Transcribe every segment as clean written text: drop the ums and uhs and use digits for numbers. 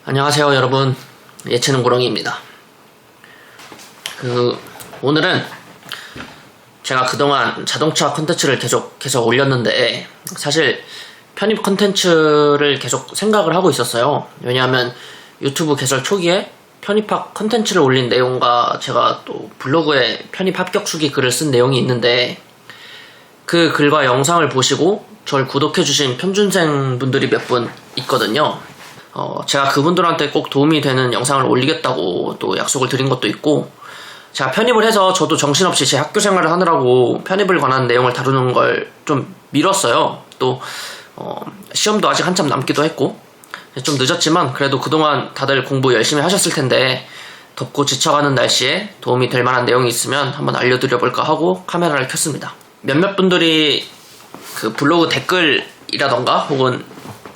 안녕하세요 여러분, 예체능 고렁이입니다. 오늘은 제가 그동안 자동차 컨텐츠를 계속 올렸는데 사실 편입 컨텐츠를 계속 생각을 하고 있었어요. 왜냐하면 유튜브 개설 초기에 편입학 컨텐츠를 올린 내용과 제가 또 블로그에 편입 합격 수기 글을 쓴 내용이 있는데 그 글과 영상을 보시고 저를 구독해주신 편준생 분들이 몇 분 있거든요. 제가 그분들한테 꼭 도움이 되는 영상을 올리겠다고 또 약속을 드린 것도 있고, 제가 편입을 해서 저도 정신없이 제 학교 생활을 하느라고 편입을 관한 내용을 다루는 걸 좀 미뤘어요. 또 시험도 아직 한참 남기도 했고 좀 늦었지만 그래도 그동안 다들 공부 열심히 하셨을 텐데 덥고 지쳐가는 날씨에 도움이 될 만한 내용이 있으면 한번 알려드려 볼까 하고 카메라를 켰습니다. 몇몇 분들이 그 블로그 댓글이라던가 혹은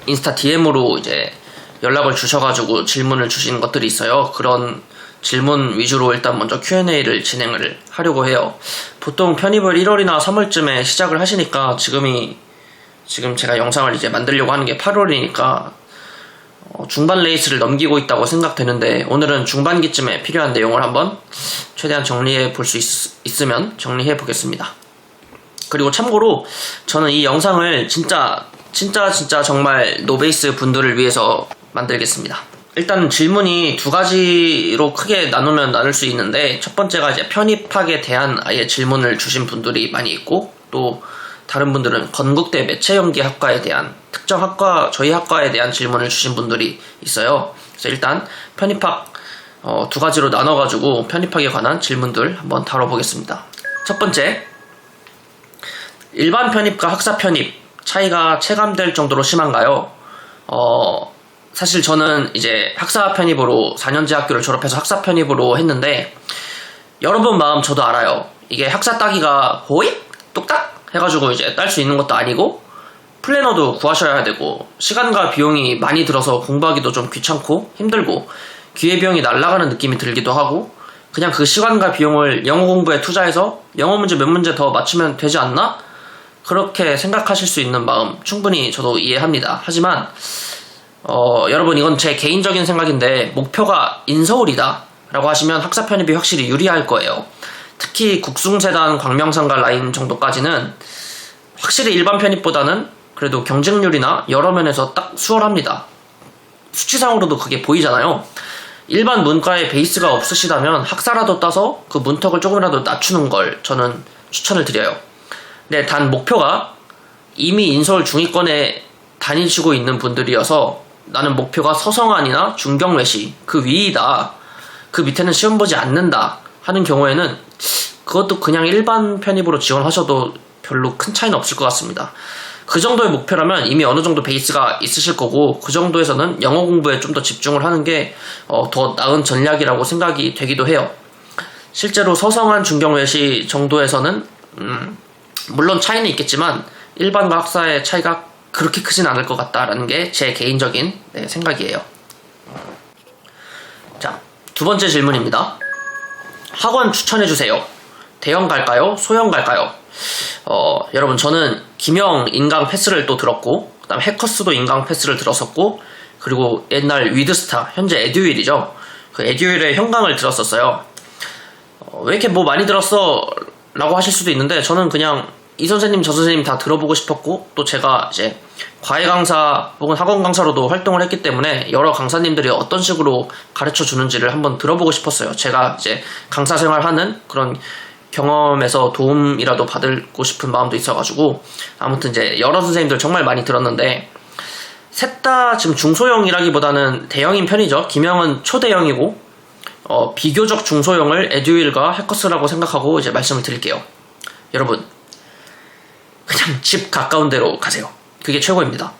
인스타 DM으로 이제 연락을 주셔가지고 질문을 주신 것들이 있어요. 그런 질문 위주로 일단 먼저 Q&A를 진행을 하려고 해요. 보통 편입을 1월이나 3월쯤에 시작을 하시니까 지금 제가 영상을 이제 만들려고 하는 게 8월이니까 중반 레이스를 넘기고 있다고 생각되는데, 오늘은 중반기쯤에 필요한 내용을 한번 최대한 정리해 볼 수 있으면 정리해 보겠습니다. 그리고 참고로 저는 이 영상을 진짜 정말 노베이스 분들을 위해서 만들겠습니다. 일단 질문이 두 가지로 크게 나누면 나눌 수 있는데, 첫 번째가 이제 편입학에 대한 아예 질문을 주신 분들이 많이 있고, 또 다른 분들은 건국대 매체연기학과에 대한 특정 학과, 저희 학과에 대한 질문을 주신 분들이 있어요. 그래서 일단 편입학 두 가지로 나눠가지고 편입학에 관한 질문들 한번 다뤄보겠습니다. 첫 번째, 일반 편입과 학사 편입 차이가 체감될 정도로 심한가요? 사실 저는 이제 학사 편입으로 4년제 학교를 졸업해서 학사 편입으로 했는데, 여러분 마음 저도 알아요. 이게 학사 따기가 호잇 뚝딱 해가지고 이제 딸 수 있는 것도 아니고, 플래너도 구하셔야 되고, 시간과 비용이 많이 들어서 공부하기도 좀 귀찮고 힘들고, 기회비용이 날아가는 느낌이 들기도 하고, 그냥 그 시간과 비용을 영어 공부에 투자해서 영어 문제 몇 문제 더 맞추면 되지 않나? 그렇게 생각하실 수 있는 마음 충분히 저도 이해합니다. 하지만 여러분, 이건 제 개인적인 생각인데, 목표가 인서울이다 라고 하시면 학사 편입이 확실히 유리할 거예요. 특히 국숭재단, 광명상가 라인 정도까지는 확실히 일반 편입보다는 그래도 경쟁률이나 여러 면에서 딱 수월합니다. 수치상으로도 그게 보이잖아요. 일반 문과에 베이스가 없으시다면 학사라도 따서 그 문턱을 조금이라도 낮추는 걸 저는 추천을 드려요. 근데 단 목표가 이미 인서울 중위권에 다니시고 있는 분들이어서 나는 목표가 서성안이나 중경외시 그 위이다, 그 밑에는 시험 보지 않는다 하는 경우에는 그것도 그냥 일반 편입으로 지원하셔도 별로 큰 차이는 없을 것 같습니다. 그 정도의 목표라면 이미 어느 정도 베이스가 있으실 거고, 그 정도에서는 영어 공부에 좀 더 집중을 하는 게 더 나은 전략이라고 생각이 되기도 해요. 실제로 서성안, 중경외시 정도에서는 물론 차이는 있겠지만 일반과 학사의 차이가 그렇게 크진 않을 것 같다라는 게 제 개인적인 생각이에요. 자, 두 번째 질문입니다. 학원 추천해주세요. 대형 갈까요? 소형 갈까요? 여러분, 저는 김영 인강 패스를 또 들었고, 그 다음 해커스도 인강 패스를 들었었고, 그리고 옛날 위드스타, 현재 에듀윌이죠. 그 에듀윌의 현강을 들었었어요. 왜 이렇게 뭐 많이 들었어? 라고 하실 수도 있는데, 저는 그냥 이 선생님 저 선생님 다 들어보고 싶었고, 또 제가 이제 과외 강사 혹은 학원 강사로도 활동을 했기 때문에 여러 강사님들이 어떤 식으로 가르쳐 주는지를 한번 들어보고 싶었어요. 제가 이제 강사 생활하는 그런 경험에서 도움이라도 받고 싶은 마음도 있어가지고, 아무튼 이제 여러 선생님들 정말 많이 들었는데, 셋 다 지금 중소형이라기보다는 대형인 편이죠. 김영은 초대형이고, 비교적 중소형을 에듀윌과 해커스라고 생각하고 이제 말씀을 드릴게요. 여러분, 그냥 집 가까운 데로 가세요. 그게 최고입니다.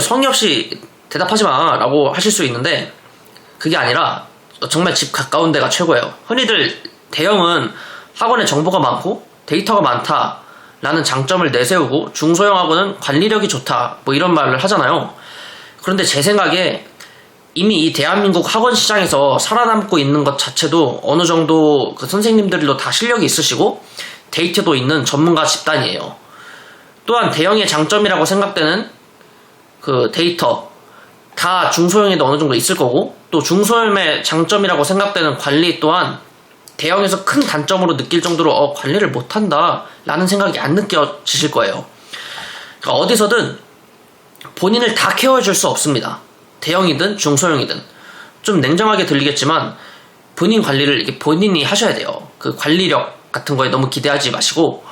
성의 없이 대답하지 마 라고 하실 수 있는데, 그게 아니라 정말 집 가까운 데가 최고예요. 흔히들 대형은 학원에 정보가 많고 데이터가 많다 라는 장점을 내세우고, 중소형하고는 관리력이 좋다 뭐 이런 말을 하잖아요. 그런데 제 생각에 이미 이 대한민국 학원 시장에서 살아남고 있는 것 자체도 어느 정도 그 선생님들도 다 실력이 있으시고 데이터도 있는 전문가 집단이에요. 또한 대형의 장점이라고 생각되는 그 데이터, 다 중소형에도 어느 정도 있을 거고, 또 중소형의 장점이라고 생각되는 관리 또한 대형에서 큰 단점으로 느낄 정도로 관리를 못한다 라는 생각이 안 느껴지실 거예요. 그러니까 어디서든 본인을 다 케어해줄 수 없습니다. 대형이든 중소형이든. 좀 냉정하게 들리겠지만 본인 관리를 이게 본인이 하셔야 돼요. 그 관리력 같은 거에 너무 기대하지 마시고.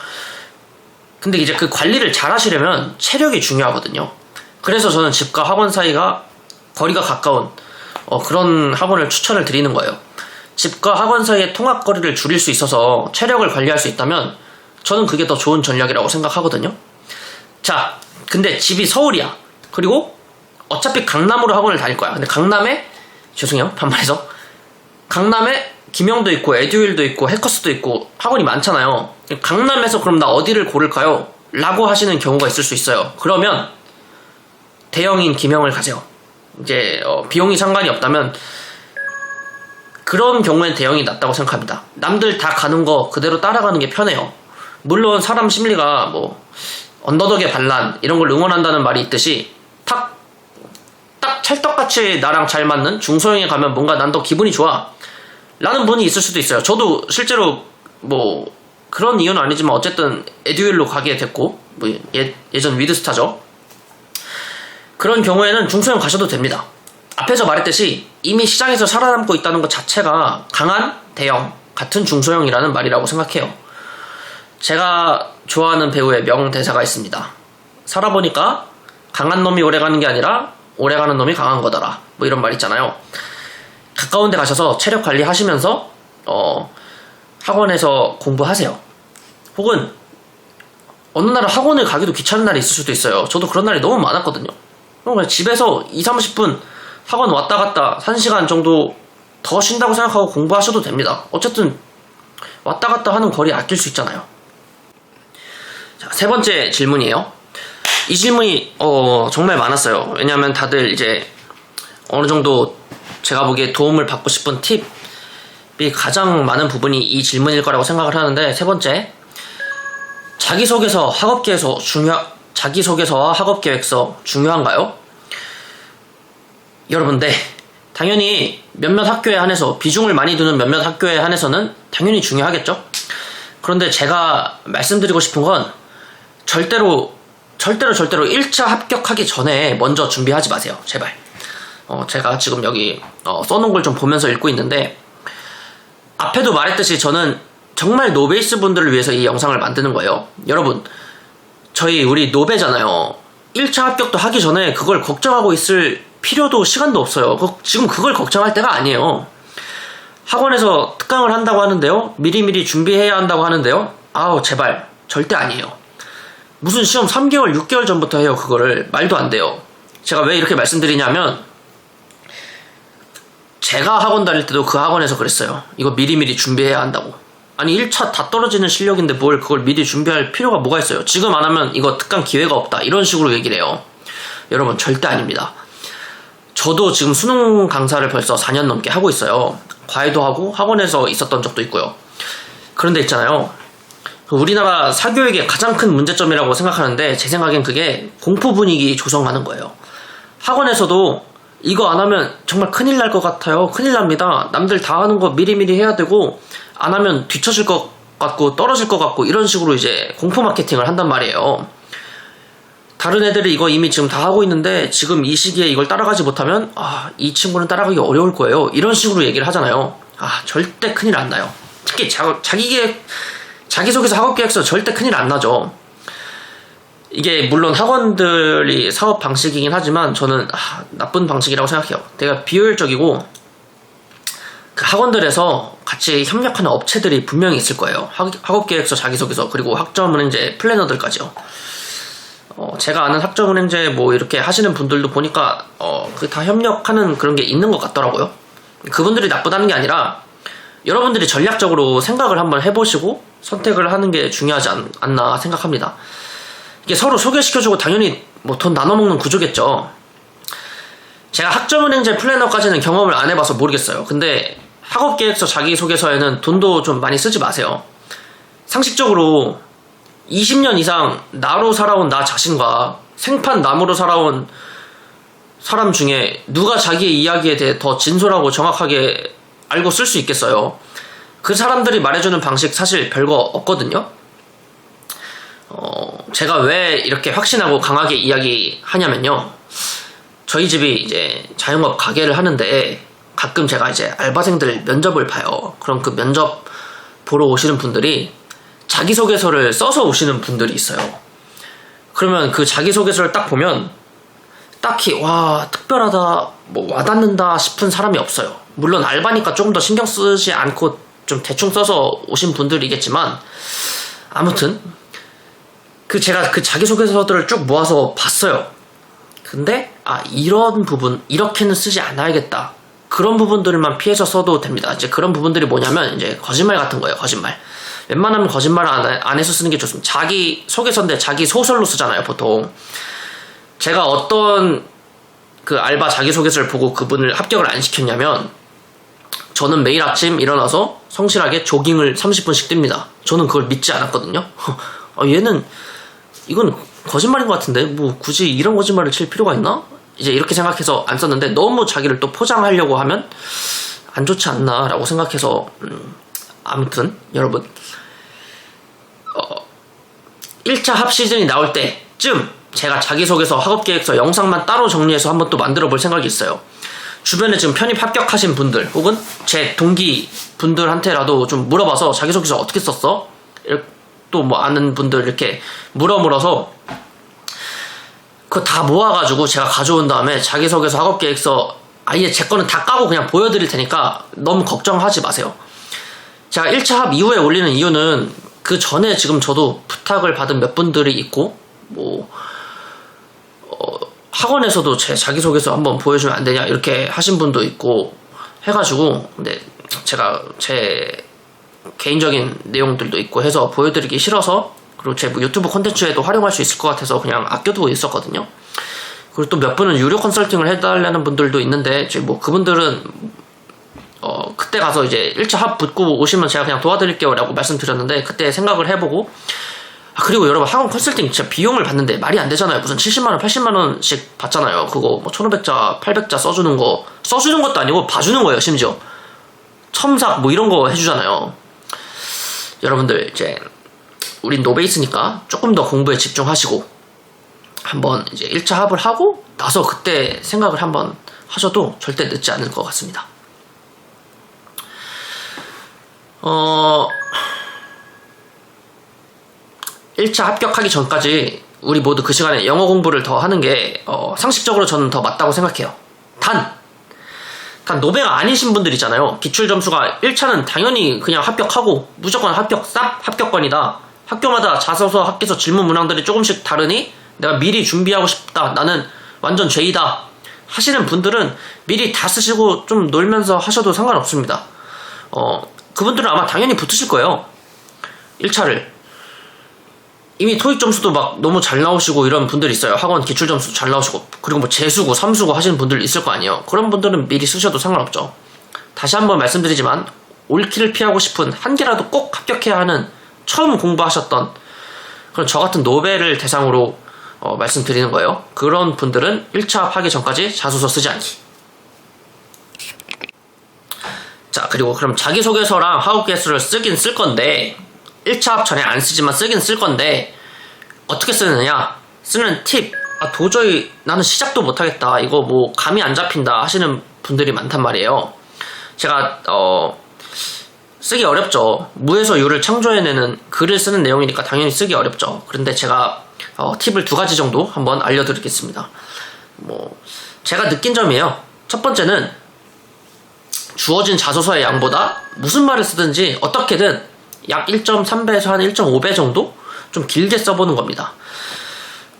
근데 이제 그 관리를 잘 하시려면 체력이 중요하거든요. 그래서 저는 집과 학원 사이가 거리가 가까운 그런 학원을 추천을 드리는 거예요. 집과 학원 사이의 통학거리를 줄일 수 있어서 체력을 관리할 수 있다면 저는 그게 더 좋은 전략이라고 생각하거든요. 자, 근데 집이 서울이야. 그리고 어차피 강남으로 학원을 다닐 거야. 근데 강남에, 죄송해요, 반말해서, 강남에 김영도 있고 에듀윌도 있고 해커스도 있고 학원이 많잖아요. 강남에서 그럼 나 어디를 고를까요? 라고 하시는 경우가 있을 수 있어요. 그러면 대형인 김영을 가세요. 이제 비용이 상관이 없다면 그런 경우엔 대형이 낫다고 생각합니다. 남들 다 가는 거 그대로 따라가는 게 편해요. 물론 사람 심리가 뭐 언더독의 반란 이런 걸 응원한다는 말이 있듯이 딱 찰떡같이 나랑 잘 맞는 중소형에 가면 뭔가 난 더 기분이 좋아 라는 분이 있을 수도 있어요. 저도 실제로 뭐 그런 이유는 아니지만 어쨌든 에듀윌로 가게 됐고, 뭐 예전 위드스타죠. 그런 경우에는 중소형 가셔도 됩니다. 앞에서 말했듯이 이미 시장에서 살아남고 있다는 것 자체가 강한 대형, 같은 중소형이라는 말이라고 생각해요. 제가 좋아하는 배우의 명대사가 있습니다. 살아보니까 강한 놈이 오래가는 게 아니라 오래가는 놈이 강한 거더라. 뭐 이런 말 있잖아요. 가까운 데 가셔서 체력 관리 하시면서 학원에서 공부하세요. 혹은 어느 날은 학원을 가기도 귀찮은 날이 있을 수도 있어요. 저도 그런 날이 너무 많았거든요. 그럼 집에서 20-30분 학원 왔다 갔다 1시간 정도 더 쉰다고 생각하고 공부하셔도 됩니다. 어쨌든 왔다 갔다 하는 거리 아낄 수 있잖아요. 자, 세 번째 질문이에요. 이 질문이 정말 많았어요. 왜냐하면 다들 이제 어느 정도 제가 보기에 도움을 받고 싶은 팁이 가장 많은 부분이 이 질문일 거라고 생각을 하는데, 세 번째, 자기소개서와 학업계획서 중요한가요? 여러분, 네, 당연히 몇몇 학교에 한해서, 비중을 많이 두는 몇몇 학교에 한해서는 당연히 중요하겠죠. 그런데 제가 말씀드리고 싶은 건 절대로 1차 합격하기 전에 먼저 준비하지 마세요. 제발. 제가 지금 여기 써놓은 걸 좀 보면서 읽고 있는데, 앞에도 말했듯이 저는 정말 노베이스 분들을 위해서 이 영상을 만드는 거예요. 여러분, 우리 노베잖아요. 1차 합격도 하기 전에 그걸 걱정하고 있을 필요도 시간도 없어요. 지금 그걸 걱정할 때가 아니에요. 학원에서 특강을 한다고 하는데요, 미리미리 준비해야 한다고 하는데요, 제발 절대 아니에요. 무슨 시험 3개월 6개월 전부터 해요. 그거를. 말도 안 돼요. 제가 왜 이렇게 말씀드리냐면, 제가 학원 다닐 때도 그 학원에서 그랬어요. 이거 미리미리 준비해야 한다고. 아니 1차 다 떨어지는 실력인데 뭘 그걸 미리 준비할 필요가 뭐가 있어요. 지금 안 하면 이거 특강 기회가 없다, 이런 식으로 얘기를 해요. 여러분, 절대 아닙니다. 저도 지금 수능 강사를 벌써 4년 넘게 하고 있어요. 과외도 하고 학원에서 있었던 적도 있고요. 그런데 있잖아요, 우리나라 사교육의 가장 큰 문제점이라고 생각하는데, 제 생각엔 그게 공포 분위기 조성하는 거예요. 학원에서도 이거 안 하면 정말 큰일 날 것 같아요. 큰일 납니다. 남들 다 하는 거 미리미리 해야 되고, 안 하면 뒤처질 것 같고 떨어질 것 같고, 이런 식으로 이제 공포 마케팅을 한단 말이에요. 다른 애들이 이거 이미 지금 다 하고 있는데 지금 이 시기에 이걸 따라가지 못하면 이 친구는 따라가기 어려울 거예요. 이런 식으로 얘기를 하잖아요. 절대 큰일 안 나요. 특히 자기소개서 학업계획서 절대 큰일 안 나죠. 이게 물론 학원들이 사업 방식이긴 하지만 저는 나쁜 방식이라고 생각해요. 되게 비효율적이고, 그 학원들에서 같이 협력하는 업체들이 분명히 있을 거예요. 학업계획서, 자기소개서, 그리고 학점은행제 플래너들까지요. 제가 아는 학점은행제 뭐 이렇게 하시는 분들도 보니까 그 다 협력하는 그런 게 있는 것 같더라고요. 그분들이 나쁘다는 게 아니라 여러분들이 전략적으로 생각을 한번 해보시고 선택을 하는 게 중요하지 않나 생각합니다. 이게 서로 소개시켜주고 당연히 뭐 돈 나눠먹는 구조겠죠. 제가 학점은행제 플래너까지는 경험을 안 해봐서 모르겠어요. 근데 학업계획서 자기소개서에는 돈도 좀 많이 쓰지 마세요. 상식적으로 20년 이상 나로 살아온 나 자신과 생판 남으로 살아온 사람 중에 누가 자기의 이야기에 대해 더 진솔하고 정확하게 알고 쓸 수 있겠어요. 그 사람들이 말해주는 방식 사실 별거 없거든요. 제가 왜 이렇게 확신하고 강하게 이야기하냐면요. 저희 집이 이제 자영업 가게를 하는데 가끔 제가 이제 알바생들 면접을 봐요. 그럼 그 면접 보러 오시는 분들이 자기소개서를 써서 오시는 분들이 있어요. 그러면 그 자기소개서를 딱 보면 딱히 와 특별하다 뭐 와닿는다 싶은 사람이 없어요. 물론 알바니까 조금 더 신경 쓰지 않고 좀 대충 써서 오신 분들이겠지만 아무튼 제가 그 자기소개서들을 쭉 모아서 봤어요. 근데 이런 부분 이렇게는 쓰지 않아야겠다. 그런 부분들만 피해서 써도 됩니다. 이제 그런 부분들이 뭐냐면 이제 거짓말 같은 거예요. 거짓말. 웬만하면 거짓말 안 해서 쓰는 게 좋습니다. 자기 소개서인데 자기 소설로 쓰잖아요, 보통. 제가 어떤 그 알바 자기소개서를 보고 그분을 합격을 안 시켰냐면 저는 매일 아침 일어나서 성실하게 조깅을 30분씩 뜁니다. 저는 그걸 믿지 않았거든요. 이건 거짓말인 것 같은데 뭐 굳이 이런 거짓말을 칠 필요가 있나? 이제 이렇게 생각해서 안 썼는데 너무 자기를 또 포장하려고 하면 안 좋지 않나 라고 생각해서 아무튼 여러분 1차 합 시즌이 나올 때쯤 제가 자기소개서, 학업계획서, 영상만 따로 정리해서 한번 또 만들어 볼 생각이 있어요. 주변에 지금 편입 합격하신 분들 혹은 제 동기 분들한테라도 좀 물어봐서 자기소개서 어떻게 썼어? 또 뭐 아는 분들 이렇게 물어서 그거 다 모아가지고 제가 가져온 다음에 자기소개서, 학업계획서 아예 제 거는 다 까고 그냥 보여드릴 테니까 너무 걱정하지 마세요. 제가 1차 합 이후에 올리는 이유는 그 전에 지금 저도 부탁을 받은 몇 분들이 있고 뭐 학원에서도 제 자기소개서 한번 보여주면 안 되냐 이렇게 하신 분도 있고 해가지고 근데 제가 제 개인적인 내용들도 있고 해서 보여드리기 싫어서 그리고 제 유튜브 콘텐츠에도 활용할 수 있을 것 같아서 그냥 아껴두고 있었거든요. 그리고 또 몇 분은 유료 컨설팅을 해달라는 분들도 있는데 뭐 그분들은 그때 가서 이제 1차 합 붙고 오시면 제가 그냥 도와드릴게요 라고 말씀드렸는데 그때 생각을 해보고 그리고 여러분 학원 컨설팅 진짜 비용을 받는데 말이 안 되잖아요. 무슨 70만원 80만원씩 받잖아요. 그거 뭐 1500자 800자 써주는 것도 아니고 봐주는 거예요. 심지어 첨삭 뭐 이런 거 해주잖아요. 여러분들 이제 우린 노베이스니까 조금 더 공부에 집중하시고 한번 이제 1차 합을 하고 나서 그때 생각을 한번 하셔도 절대 늦지 않을 것 같습니다. 1차 합격하기 전까지 우리 모두 그 시간에 영어 공부를 더 하는 게 상식적으로 저는 더 맞다고 생각해요. 단 노베가 아니신 분들 있잖아요. 기출 점수가 1차는 당연히 그냥 합격하고 무조건 합격권이다. 학교마다 자소서 학교에서 질문 문항들이 조금씩 다르니 내가 미리 준비하고 싶다. 나는 완전 죄이다. 하시는 분들은 미리 다 쓰시고 좀 놀면서 하셔도 상관없습니다. 그분들은 아마 당연히 붙으실 거예요. 1차를. 이미 토익 점수도 막 너무 잘 나오시고 이런 분들 있어요. 학원 기출 점수 잘 나오시고 그리고 뭐 재수고 삼수고 하시는 분들 있을 거 아니에요. 그런 분들은 미리 쓰셔도 상관없죠. 다시 한번 말씀드리지만 옳기를 피하고 싶은 한 개라도 꼭 합격해야 하는 처음 공부하셨던 그런 저 같은 노베를 대상으로 말씀드리는 거예요. 그런 분들은 1차 합하기 전까지 자소서 쓰지 않기. 자 그리고 그럼 자기소개서랑 학업계획서를 쓰긴 쓸 건데 1차 합 전에 안 쓰지만 쓰긴 쓸 건데 어떻게 쓰느냐 쓰는 팁 도저히 나는 시작도 못하겠다 이거 뭐 감이 안 잡힌다 하시는 분들이 많단 말이에요. 제가 쓰기 어렵죠. 무에서 유를 창조해내는 글을 쓰는 내용이니까 당연히 쓰기 어렵죠. 그런데 제가 팁을 2가지 정도 한번 알려드리겠습니다. 뭐 제가 느낀 점이에요. 첫 번째는 주어진 자소서의 양보다 무슨 말을 쓰든지 어떻게든 약 1.3배에서 한 1.5배 정도 좀 길게 써보는 겁니다.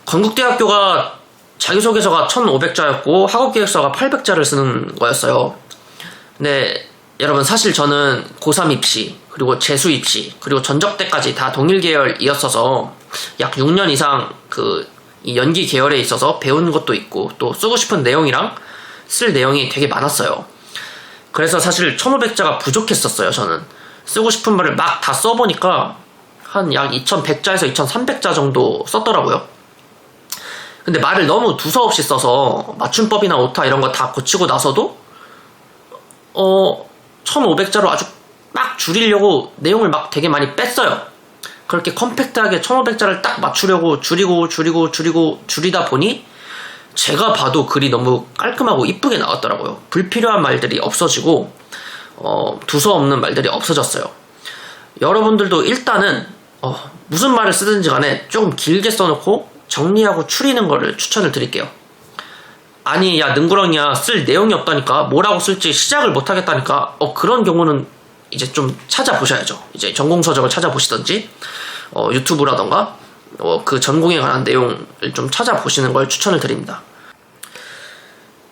건국대학교가 자기소개서가 1500자였고 학업계획서가 800자를 쓰는 거였어요. 근데 여러분 사실 저는 고3 입시 그리고 재수 입시 그리고 전적 때까지 다 동일 계열이었어서 약 6년 이상 이 연기 계열에 있어서 배운 것도 있고 또 쓰고 싶은 내용이랑 쓸 내용이 되게 많았어요. 그래서 사실 1500자가 부족했었어요. 저는 쓰고 싶은 말을 막 다 써보니까 한 약 2100자에서 2300자 정도 썼더라고요. 근데 말을 너무 두서없이 써서 맞춤법이나 오타 이런 거 다 고치고 나서도 1500자로 아주 막 줄이려고 내용을 막 되게 많이 뺐어요. 그렇게 컴팩트하게 1500자를 딱 맞추려고 줄이다 보니 제가 봐도 글이 너무 깔끔하고 이쁘게 나왔더라고요. 불필요한 말들이 없어지고 두서없는 말들이 없어졌어요. 여러분들도 일단은 무슨 말을 쓰든지 간에 조금 길게 써놓고 정리하고 추리는 거를 추천을 드릴게요. 아니 야 능구렁이야 쓸 내용이 없다니까 뭐라고 쓸지 시작을 못하겠다니까 그런 경우는 이제 좀 찾아보셔야죠. 이제 전공서적을 찾아보시던지 유튜브라던가 그 전공에 관한 내용을 좀 찾아보시는 걸 추천을 드립니다.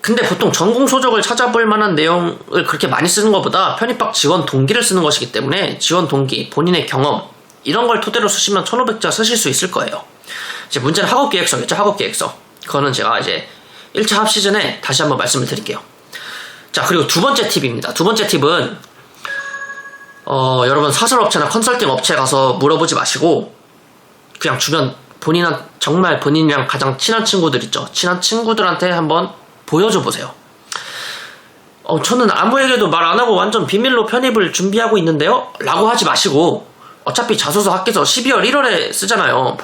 근데 보통 전공서적을 찾아볼 만한 내용을 그렇게 많이 쓰는 것보다 편입학 지원 동기를 쓰는 것이기 때문에 지원 동기, 본인의 경험 이런 걸 토대로 쓰시면 1500자 쓰실 수 있을 거예요. 이제 문제는 학업계획서겠죠. 학업계획서. 그거는 제가 이제 1차 합 시즌에 다시 한번 말씀을 드릴게요. 자, 그리고 두 번째 팁입니다. 두 번째 팁은 여러분 사설업체나 컨설팅 업체 가서 물어보지 마시고 그냥 주변 정말 본인이랑 가장 친한 친구들 있죠. 친한 친구들한테 한번 보여줘 보세요. 저는 아무에게도 말 안 하고 완전 비밀로 편입을 준비하고 있는데요? 라고 하지 마시고 어차피 자소서 학계서 12월 1월에 쓰잖아요.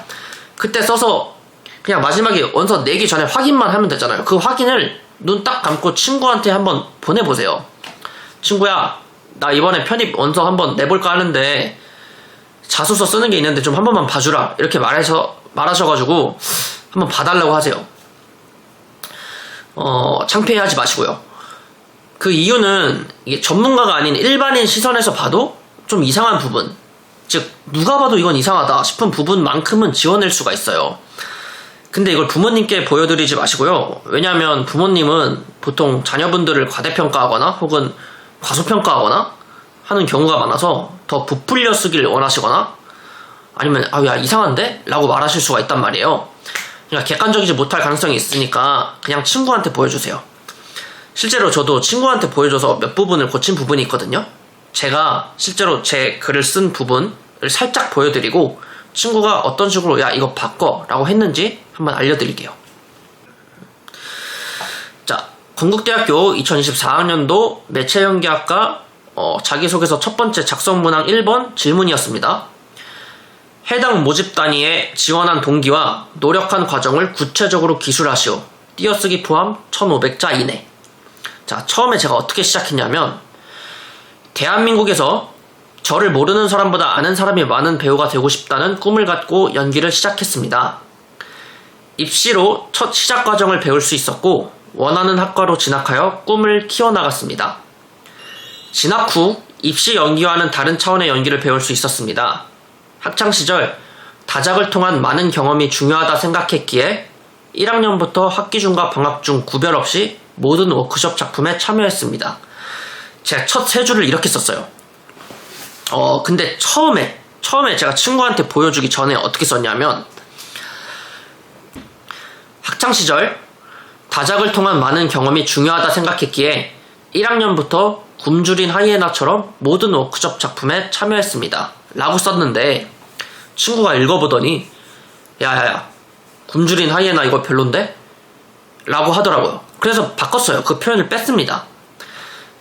그때 써서 그냥 마지막에 원서 내기 전에 확인만 하면 되잖아요. 그 확인을 눈 딱 감고 친구한테 한번 보내보세요. 친구야, 나 이번에 편입 원서 한번 내볼까 하는데 자소서 쓰는 게 있는데 좀 한 번만 봐주라. 이렇게 말하셔가지고 한번 봐달라고 하세요. 창피해하지 마시고요. 그 이유는 이게 전문가가 아닌 일반인 시선에서 봐도 좀 이상한 부분, 즉 누가 봐도 이건 이상하다 싶은 부분만큼은 지워낼 수가 있어요. 근데 이걸 부모님께 보여드리지 마시고요. 왜냐하면 부모님은 보통 자녀분들을 과대평가하거나 혹은 과소평가하거나 하는 경우가 많아서 더 부풀려 쓰길 원하시거나 아니면 야 이상한데? 라고 말하실 수가 있단 말이에요. 그러니까 객관적이지 못할 가능성이 있으니까 그냥 친구한테 보여주세요. 실제로 저도 친구한테 보여줘서 몇 부분을 고친 부분이 있거든요. 제가 실제로 제 글을 쓴 부분을 살짝 보여드리고 친구가 어떤 식으로 야 이거 바꿔 라고 했는지 한번 알려드릴게요. 자, 건국대학교 2024학년도 매체연기학과 자기소개서 첫 번째 작성문항 1번 질문이었습니다. 해당 모집 단위에 지원한 동기와 노력한 과정을 구체적으로 기술하시오. 띄어쓰기 포함 1500자 이내. 자, 처음에 제가 어떻게 시작했냐면 대한민국에서 저를 모르는 사람보다 아는 사람이 많은 배우가 되고 싶다는 꿈을 갖고 연기를 시작했습니다. 입시로 첫 시작 과정을 배울 수 있었고 원하는 학과로 진학하여 꿈을 키워나갔습니다. 진학 후 입시 연기와는 다른 차원의 연기를 배울 수 있었습니다. 학창시절 다작을 통한 많은 경험이 중요하다 생각했기에 1학년부터 학기 중과 방학 중 구별 없이 모든 워크숍 작품에 참여했습니다. 제가 첫 세 줄을 이렇게 썼어요. 근데 처음에 제가 친구한테 보여주기 전에 어떻게 썼냐면 학창시절 다작을 통한 많은 경험이 중요하다 생각했기에 1학년부터 굶주린 하이에나처럼 모든 워크숍 작품에 참여했습니다. 라고 썼는데 친구가 읽어보더니 야야야 굶주린 하이에나 이거 별론데? 라고 하더라고요. 그래서 바꿨어요. 그 표현을 뺐습니다.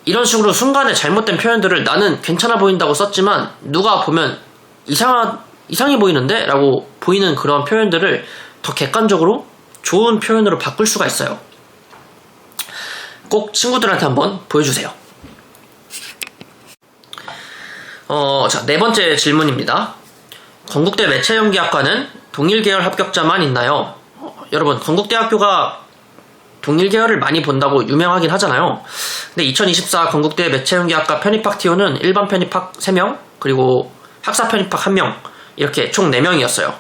이런 식으로 순간에 잘못된 표현들을 나는 괜찮아 보인다고 썼지만 누가 보면 이상해 보이는데? 라고 보이는 그런 표현들을 더 객관적으로 좋은 표현으로 바꿀 수가 있어요. 꼭 친구들한테 한번 보여주세요. 자, 네 번째 질문입니다. 건국대 매체연기학과는 동일계열 합격자만 있나요? 여러분, 건국대학교가 동일계열을 많이 본다고 유명하긴 하잖아요. 근데 2024 건국대 매체연기학과 편입학 TO는 일반 편입학 3명, 그리고 학사 편입학 1명, 이렇게 총 4명이었어요.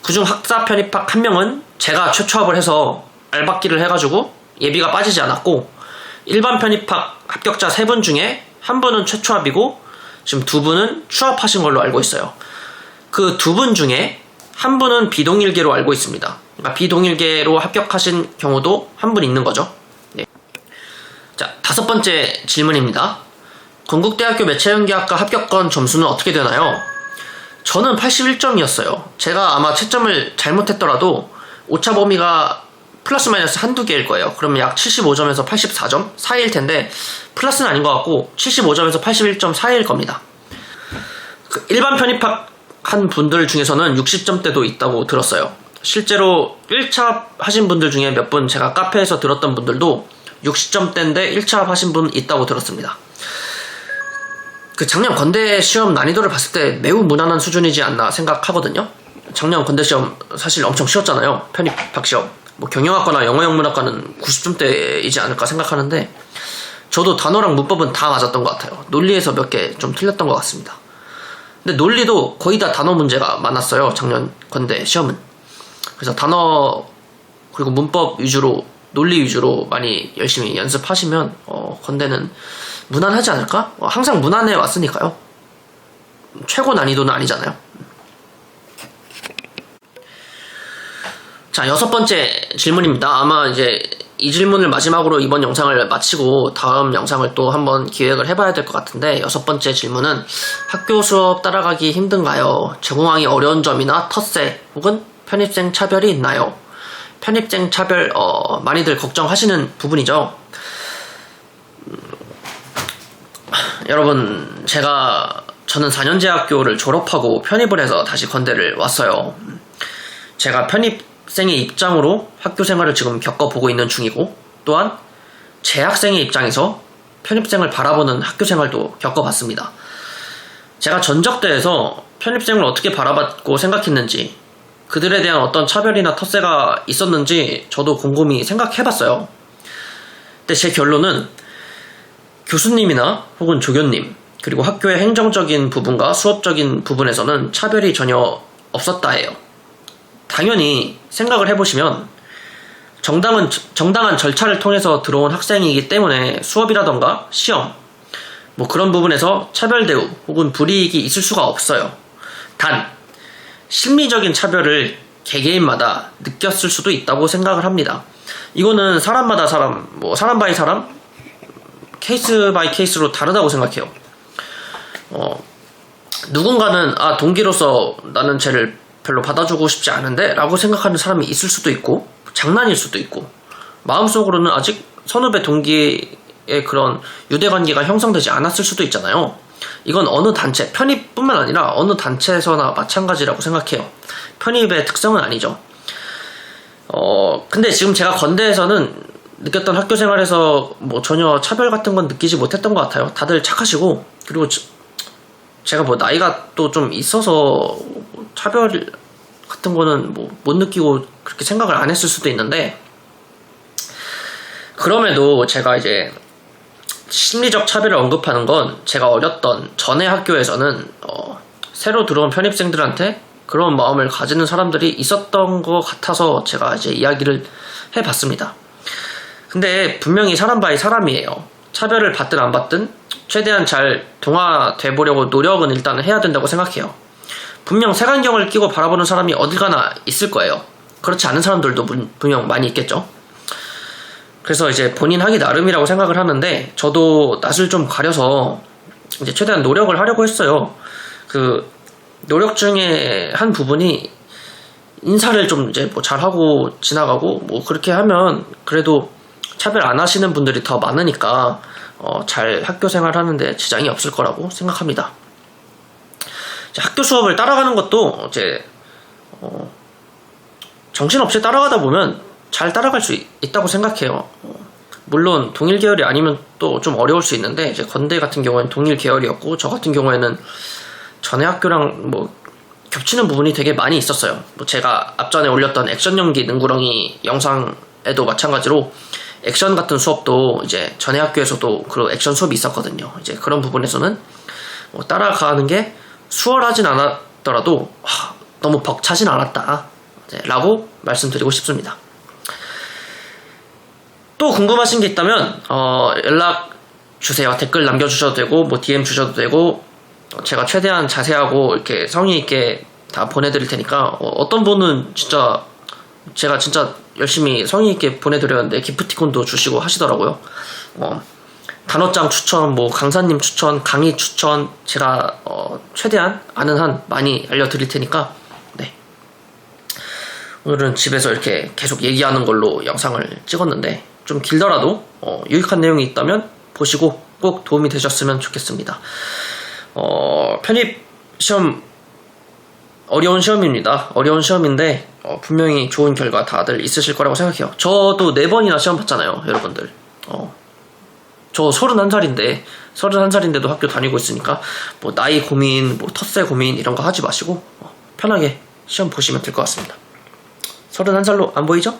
그중 학사 편입학 1명은 제가 최초합을 해서 알박기를 해가지고 예비가 빠지지 않았고, 일반 편입학 합격자 3분 중에 1분은 최초합이고 지금 2분은 추합하신 걸로 알고 있어요. 그 2분 중에 1분은 비동일계로 알고 있습니다. 그러니까 비동일계로 합격하신 경우도 1분 있는 거죠. 네. 자, 5번째 질문입니다. 건국대학교 매체연기학과 합격권 점수는 어떻게 되나요? 저는 81점이었어요. 제가 아마 채점을 잘못했더라도 오차 범위가 플러스 마이너스 한두 개일 거예요. 그러면 약 75점에서 84점 사이일 텐데 플러스는 아닌 것 같고 75점에서 81점 사이일 겁니다. 일반 편입한 분들 중에서는 60점대도 있다고 들었어요. 실제로 1차 하신 분들 중에 몇 분 제가 카페에서 들었던 분들도 60점대인데 1차 하신 분 있다고 들었습니다. 작년 건대 시험 난이도를 봤을 때 매우 무난한 수준이지 않나 생각하거든요. 작년 건대 시험 사실 엄청 쉬웠잖아요. 편입학 시험. 경영학과나 영어영문학과는 90점대이지 않을까 생각하는데 저도 단어랑 문법은 다 맞았던 것 같아요. 논리에서 몇 개 좀 틀렸던 것 같습니다. 근데 논리도 거의 다 단어 문제가 많았어요. 작년 건대 시험은. 그래서 단어 그리고 문법 위주로 논리 위주로 많이 열심히 연습하시면 건대는 무난하지 않을까? 항상 무난해 왔으니까요. 최고 난이도는 아니잖아요. 자, 6번째 질문입니다. 아마 이제 이 질문을 마지막으로 이번 영상을 마치고 다음 영상을 또 한번 기획을 해봐야 될 것 같은데 6번째 질문은 학교 수업 따라가기 힘든가요? 제공하기 어려운 점이나 텃세 혹은 편입생 차별이 있나요? 편입생 차별 많이들 걱정하시는 부분이죠. 여러분 저는 4년제 학교를 졸업하고 편입을 해서 다시 건대를 왔어요. 제가 편입생의 입장으로 학교 생활을 지금 겪어보고 있는 중이고 또한 재학생의 입장에서 편입생을 바라보는 학교 생활도 겪어봤습니다. 제가 전적대에서 편입생을 어떻게 바라봤고 생각했는지 그들에 대한 어떤 차별이나 텃세가 있었는지 저도 곰곰이 생각해봤어요. 근데 제 결론은 교수님이나 혹은 조교님 그리고 학교의 행정적인 부분과 수업적인 부분에서는 차별이 전혀 없었다예요. 당연히 생각을 해보시면 정당한 절차를 통해서 들어온 학생이기 때문에 수업이라던가 시험 그런 부분에서 차별 대우 혹은 불이익이 있을 수가 없어요. 단 심리적인 차별을 개개인마다 느꼈을 수도 있다고 생각을 합니다. 이거는 사람마다 사람 바이 사람 케이스 바이 케이스로 다르다고 생각해요. 누군가는 동기로서 나는 쟤를 별로 받아주고 싶지 않은데 라고 생각하는 사람이 있을 수도 있고 장난일 수도 있고 마음속으로는 아직 선후배 동기의 그런 유대관계가 형성되지 않았을 수도 있잖아요. 이건 어느 단체, 편입뿐만 아니라 어느 단체에서나 마찬가지라고 생각해요. 편입의 특성은 아니죠. 근데 지금 제가 건대에서는 느꼈던 학교 생활에서 전혀 차별 같은 건 느끼지 못했던 것 같아요. 다들 착하시고 그리고 제가 나이가 또 좀 있어서 차별 같은 거는 못 느끼고 그렇게 생각을 안 했을 수도 있는데 그럼에도 제가 이제 심리적 차별을 언급하는 건 제가 어렸던 전에 학교에서는 새로 들어온 편입생들한테 그런 마음을 가지는 사람들이 있었던 것 같아서 제가 이제 이야기를 해봤습니다. 근데 분명히 사람 바이 사람이에요. 차별을 받든 안 받든 최대한 잘 동화돼 보려고 노력은 일단은 해야 된다고 생각해요. 분명 색안경을 끼고 바라보는 사람이 어딜 가나 있을 거예요. 그렇지 않은 사람들도 분명 많이 있겠죠. 그래서 이제 본인 하기 나름이라고 생각을 하는데 저도 낯을 좀 가려서 이제 최대한 노력을 하려고 했어요. 그 노력 중에 한 부분이 인사를 좀 이제 잘하고 지나가고 그렇게 하면 그래도 차별 안 하시는 분들이 더 많으니까 잘 학교 생활 하는데 지장이 없을 거라고 생각합니다. 학교 수업을 따라가는 것도 이제 정신없이 따라가다 보면 잘 따라갈 수 있다고 생각해요. 물론 동일 계열이 아니면 또 좀 어려울 수 있는데 이제 건대 같은 경우에는 동일 계열이었고 저 같은 경우에는 전에 학교랑 겹치는 부분이 되게 많이 있었어요. 제가 앞전에 올렸던 액션 연기 능구렁이 영상에도 마찬가지로 액션 같은 수업도 이제 전에 학교에서도 그런 액션 수업이 있었거든요. 이제 그런 부분에서는 따라가는 게 수월하진 않았더라도 너무 벅차진 않았다 라고 말씀드리고 싶습니다. 또 궁금하신 게 있다면 연락 주세요. 댓글 남겨주셔도 되고 DM 주셔도 되고 제가 최대한 자세하고 이렇게 성의 있게 다 보내드릴 테니까 어떤 분은 진짜 제가 진짜 열심히 성의 있게 보내드렸는데 기프티콘도 주시고 하시더라고요. 단어장 추천, 강사님 추천, 강의 추천 제가 최대한 아는 한 많이 알려드릴 테니까 네. 오늘은 집에서 이렇게 계속 얘기하는 걸로 영상을 찍었는데 좀 길더라도 유익한 내용이 있다면 보시고 꼭 도움이 되셨으면 좋겠습니다. 편입 시험 어려운 시험입니다. 어려운 시험인데 분명히 좋은 결과 다들 있으실 거라고 생각해요. 저도 4번이나 시험 봤잖아요, 여러분들. 저 31살인데도 학교 다니고 있으니까 뭐 나이 고민, 뭐 텃세 고민 이런 거 하지 마시고 편하게 시험 보시면 될 것 같습니다. 31살로 안 보이죠?